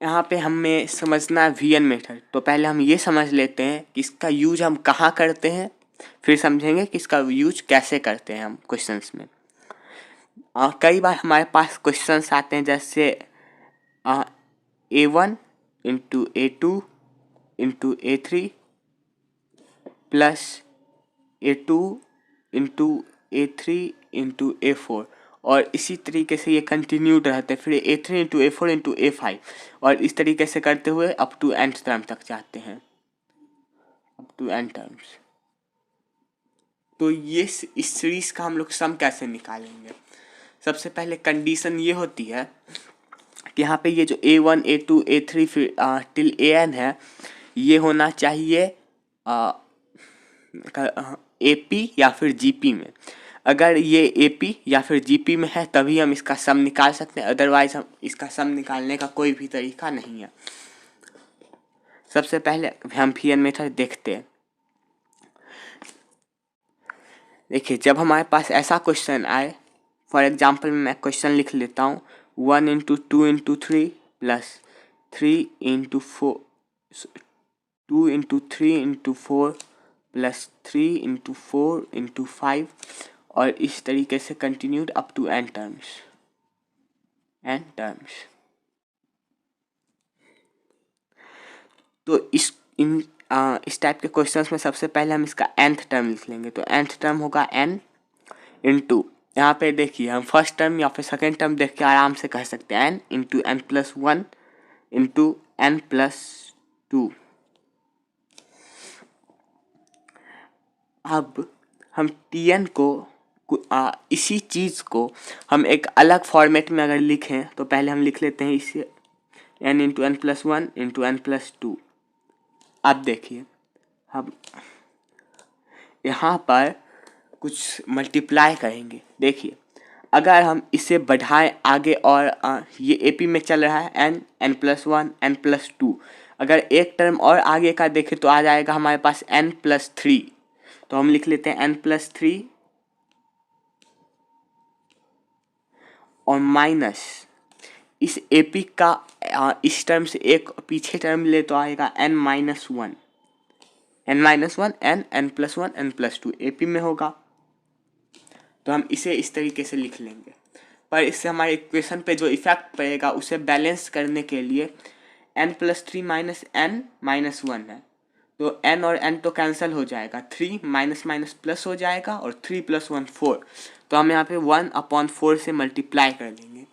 यहाँ पे हमें समझना है वी एन मेथड। तो पहले हम ये समझ लेते हैं कि इसका यूज हम कहाँ करते हैं, फिर समझेंगे कि इसका यूज कैसे करते हैं हम क्वेश्चंस में। कई बार हमारे पास क्वेश्चंस आते हैं जैसे A1 into A2 into A3 plus A2 into A3 into A4, और इसी तरीके से ये कंटिन्यूड रहते हैं। फिर A3 into A4 into A5, और इस तरीके से करते हुए अप टू n टर्म तक जाते हैं, अप टू n टर्म्स। तो ये इस सीरीज का हम लोग सम कैसे निकालेंगे? सबसे पहले कंडीशन ये होती है कि यहाँ पे ये जो A1 A2 A3 फिर टिल AN है, ये होना चाहिए AP या फिर GP में। अगर ये AP या फिर GP में है तभी हम इसका सम निकाल सकते हैं, अदरवाइज हम इसका सम निकालने का कोई भी तरीका नहीं है। सबसे पहले हम VN मेथड देखते हैं। देखिए, जब हमारे पास ऐसा क्वेश्चन आए, फॉर एग्जाम्पल मैं क्वेश्चन लिख लेता हूँ 1 into 2 into 3 plus 3 into 4 2 into 3 into 4 plus 3 into 4 into 5, और इस तरीके से continued up to n terms. तो इस टाइप के क्वेश्चंस में सबसे पहले हम इसका nth टर्म लिख लेंगे। तो nth टर्म होगा n इंटू, यहाँ पे देखिए हम फर्स्ट टर्म या फिर सेकेंड टर्म देख के आराम से कह सकते हैं n into n plus 1 into n plus 2। अब हम Tn को इसी चीज़ को हम एक अलग फॉर्मेट में अगर लिखें तो पहले हम लिख लेते हैं इसे n into n plus 1 into n plus 2। अब देखिए हम यहाँ पर कुछ मल्टीप्लाई करेंगे। देखिए, अगर हम इसे बढ़ाएं आगे, और ये AP में चल रहा है n प्लस 1 n प्लस 2, अगर एक टर्म और आगे का देखें तो आ जाएगा हमारे पास n प्लस 3। तो हम लिख लेते हैं n प्लस 3 और माइनस इस AP का इस टर्म से एक पीछे टर्म ले तो आएगा n minus 1 n plus 1 n plus 2 AP में होगा। तो हम इसे इस तरीके से लिख लेंगे, पर इससे हमारे इक्वेशन पे जो इफेक्ट पड़ेगा उसे बैलेंस करने के लिए n plus 3 minus n minus 1 है, तो n और n तो कैंसिल हो जाएगा, 3 माइनस माइनस प्लस हो जाएगा, और 3 प्लस 1 4। तो हम यहाँ पे 1/4 से मल्टीप्लाई कर देंगे,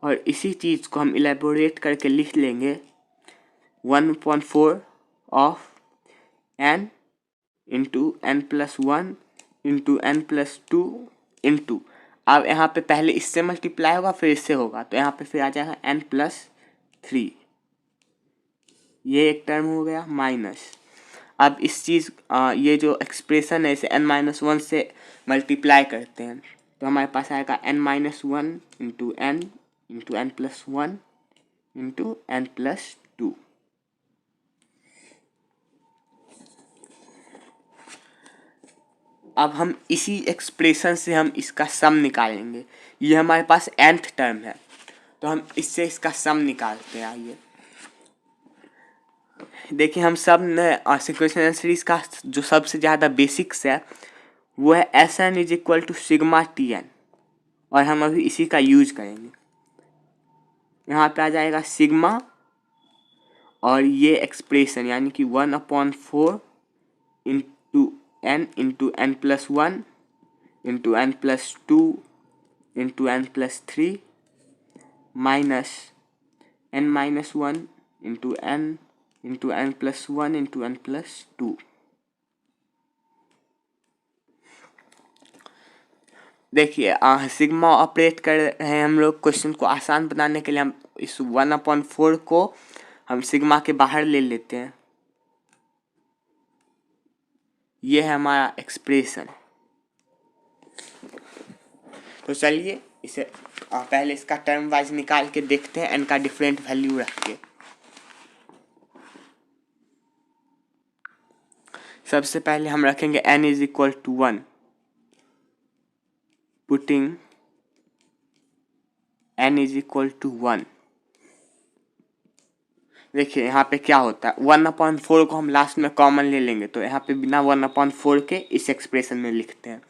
और इसी चीज़ को हम इलेबोरेट करके लिख लेंगे 1/4 of n into n plus 1 into n plus 2 into, अब यहाँ पे पहले इससे मल्टीप्लाई होगा फिर इससे होगा, तो यहाँ पे फिर आ जाएगा n प्लस 3। ये एक टर्म हो गया माइनस। अब इस चीज़ ये जो एक्सप्रेशन है इसे n माइनस 1 से मल्टीप्लाई करते हैं, तो हमारे पास आएगा n minus 1 into n plus 1 into n plus 2। अब हम इसी एक्सप्रेशन से हम इसका सम निकालेंगे। ये हमारे पास nth टर्म है, तो हम इससे इसका सम निकालते हैं। आइए देखिए, हम सब ने सिक्वेंशियल सीरीज का जो सबसे ज़्यादा बेसिक्स है वो है Sn is equal to sigma Tn, और हम अभी इसी का यूज करेंगे। यहाँ पे आ जाएगा सिग्मा और ये एक्सप्रेशन यानी कि 1/4 into n plus 1 into n plus 2 into n plus 3 minus n minus 1 into n plus 1 into n plus 2। देखिए, सिग्मा ऑपरेट कर रहे हैं हम लोग। क्वेश्चन को आसान बनाने के लिए हम इस 1/4 को हम सिग्मा के बाहर ले लेते हैं। ये है हमारा एक्सप्रेशन। तो चलिए इसे पहले इसका टर्म वाइज निकाल के देखते हैं, n का डिफरेंट वैल्यू रख के। सबसे पहले हम रखेंगे n is equal to 1, putting n is equal to 1। देखिए यहाँ पे क्या होता है, 1/4 को हम लास्ट में कॉमन ले लेंगे, तो यहाँ पे बिना 1/4 के इस एक्सप्रेशन में लिखते हैं।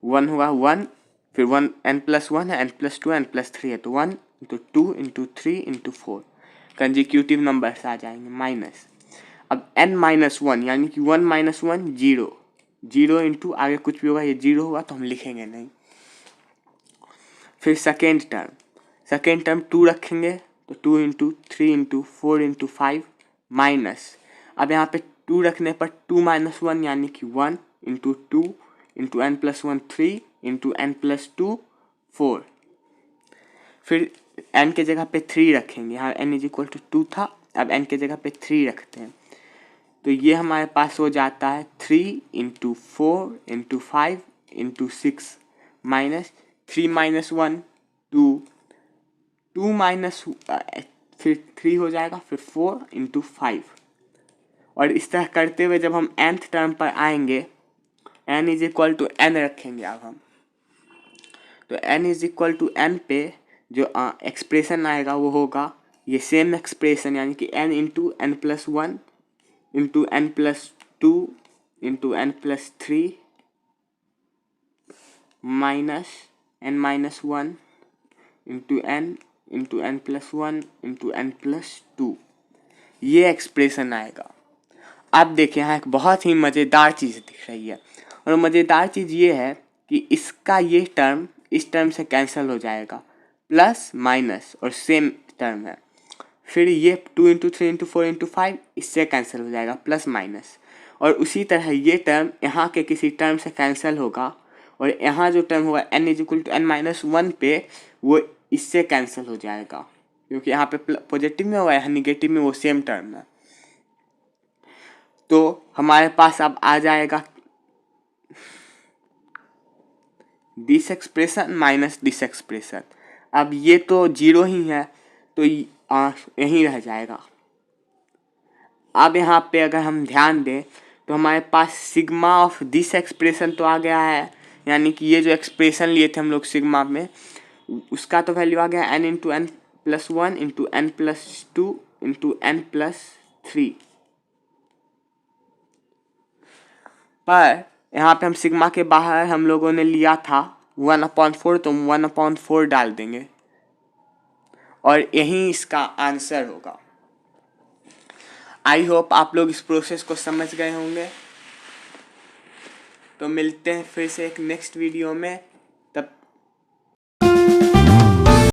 1 होगा 1, फिर 1 n+1 है, n+2 n+3 है, तो 1 × 2 × 3 × 4 कंजिक्यूटिव नंबर्स आ जाएंगे माइनस। अब n-1 यानी कि 1 - 1 0, 0 इंटू आगे कुछ भी होगा ये 0 होगा तो हम लिखेंगे नहीं। फिर सेकेंड टर्म 2 रखेंगे तो 2 × 3 × 4 × 5 माइनस। अब यहाँ पे 2 रखने पर 2 - 1 यानी कि 1 × 2 × n+1 3 × n+2 4। फिर n के जगह पे 3 रखेंगे, यहाँ n इज इक्वल टू 2 था, अब n के जगह पे 3 रखते हैं, तो ये हमारे पास हो जाता है 3 × 4 × 5 × 6 माइनस 3 - 1 2, 2 माइनस फिर 3 हो जाएगा, फिर 4 × 5। और इस तरह करते हुए जब हम nth टर्म पर आएंगे, n is equal to n रखेंगे अब हम, तो n is equal to n पे जो एक्सप्रेशन आएगा वो होगा ये सेम एक्सप्रेशन, यानी कि n × n+1 × n+2 × n+3 minus n - 1 × n × n+1 × n+2, ये एक्सप्रेशन आएगा। अब देखिए यहाँ एक बहुत ही मज़ेदार चीज़ दिख रही है, और मज़ेदार चीज़ ये है कि इसका ये टर्म इस टर्म से कैंसिल हो जाएगा, प्लस माइनस और सेम टर्म है। फिर ये 2 × 3 × 4 × 5 इससे कैंसिल हो जाएगा, प्लस माइनस। और उसी तरह ये टर्म यहाँ के किसी टर्म से कैंसिल होगा, और यहाँ जो टर्म होगा n is equal to n-1 पे वो इससे कैंसिल हो जाएगा, क्योंकि यहाँ पे पॉजिटिव में होगा, यहाँ निगेटिव में, वो सेम टर्म है। तो हमारे पास अब आ जाएगा this expression minus this expression. अब ये तो 0 ही है, तो यहीं रह जाएगा। अब यहाँ पे अगर हम ध्यान दें तो हमारे पास सिग्मा ऑफ दिस एक्सप्रेशन तो आ गया है, यानी कि ये जो एक्सप्रेशन लिए थे हम लोग सिग्मा में, उसका तो वैल्यू आ गया n × n+1 × n+2 × n+3। पर यहाँ पे हम सिग्मा के बाहर हम लोगों ने लिया था 1/4, तो 1/4 डाल देंगे और यही इसका आंसर होगा। आई होप आप लोग इस प्रोसेस को समझ गए होंगे। तो मिलते हैं फिर से एक नेक्स्ट वीडियो में।